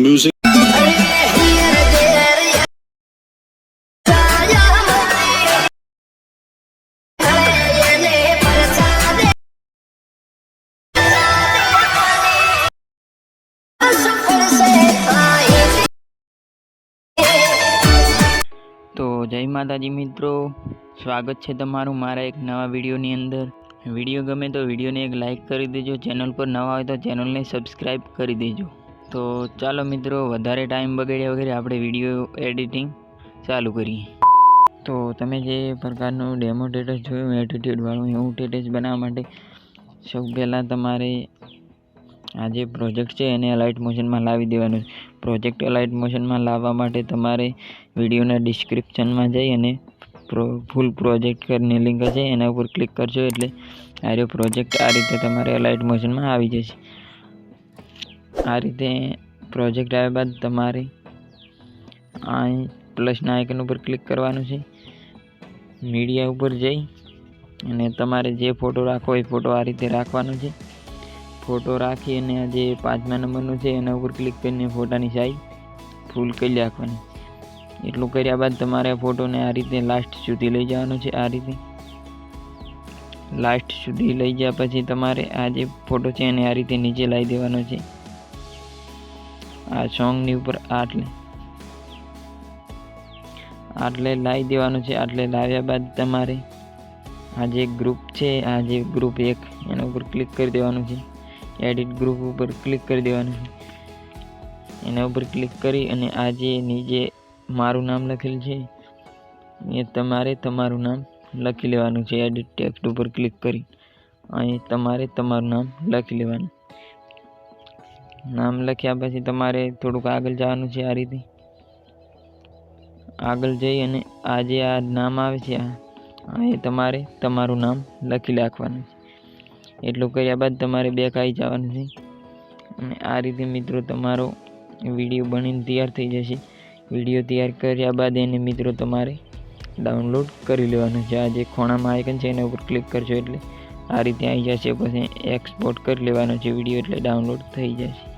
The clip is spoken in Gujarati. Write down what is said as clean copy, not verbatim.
Music. તો જય માતાજી મિત્રો, સ્વાગત છે તમારું મારા એક નવા વિડીયોની અંદર. વિડીયો ગમે તો વિડીયોને એક લાઇક કરી દેજો. ચેનલ પર નવા હોય તો ચેનલને સબસ્ક્રાઈબ કરી દેજો. તો ચાલો મિત્રો, વધારે ટાઈમ બગાડ્યા વગર આપણે વિડીયો એડિટિંગ ચાલુ કરીએ. તો તમે જે પ્રકારનું ડેમો સ્ટેટસ જોયું એટીટ્યુડવાળું, એવું સ્ટેટસ બનાવવા માટે સૌ પહેલાં તમારે આ જે પ્રોજેક્ટ છે એને અલાઇટ મોશનમાં લાવી દેવાનું છે. પ્રોજેક્ટ અલાઇટ મોશનમાં લાવવા માટે તમારે વિડીયોના ડિસ્ક્રિપ્શનમાં જઈ અને ફૂલ પ્રોજેક્ટ કરીને લિંક હશે, એના ઉપર ક્લિક કરશો એટલે આ પ્રોજેક્ટ આ રીતે તમારે અલાઇટ મોશનમાં આવી જશે. આ રીતે પ્રોજેક્ટ આવ્યા બાદ તમારે આ પ્લસના આઇકન ઉપર ક્લિક કરવાનું છે. મીડિયા ઉપર જઈ અને તમારે જે ફોટો રાખવો એ ફોટો આ રીતે રાખવાનો છે. ફોટો રાખી અને આ જે 5મા નંબરનું છે એના ઉપર ક્લિક કરીને ફોટાની સાઈઝ ફૂલ કરી રાખવાની. એટલું કર્યા બાદ તમારે ફોટોને આ રીતે લાસ્ટ સુધી લઈ જવાનો છે. આ રીતે લાસ્ટ સુધી લઈ ગયા પછી તમારે આ જે ફોટો છે એને આ રીતે નીચે લાવી દેવાનો છે. આ સોંગની ઉપર આટલે લાવી દેવાનું છે. આટલે લાવ્યા બાદ તમારે આ જે ગ્રુપ છે, આ જે ગ્રુપ 1 એના ઉપર ક્લિક કરી દેવાનું છે. એડિટ ગ્રુપ ઉપર ક્લિક કરી દેવાનું છે. એના ઉપર ક્લિક કરી અને આ જે નીચે મારું નામ લખેલું છે એ તમારે તમારું નામ લખી લેવાનું છે. એડિટ ટેક્સ્ટ ઉપર ક્લિક કરી અહીં તમારે તમારું નામ લખી લેવાનું. નામ લખ્યા પછી તમારે થોડુંક આગળ જવાનું છે. આ રીતે આગળ જઈ અને આ જે આ નામ આવે છે એ તમારે તમારું નામ લખી નાખવાનું છે. એટલું કર્યા બાદ તમારે બેક આવી જવાનું છે અને આ રીતે મિત્રો તમારો વિડીયો બનીને તૈયાર થઈ જશે. વિડીયો તૈયાર કર્યા બાદ એને મિત્રો તમારે ડાઉનલોડ કરી લેવાનું છે. આ જે ખૂણામાં આઇકન છે એના ઉપર ક્લિક કરશો એટલે આ રીતે આવી જશે. પછી એક્સપોર્ટ કરી લેવાનો છે વિડીયો, એટલે ડાઉનલોડ થઈ જશે.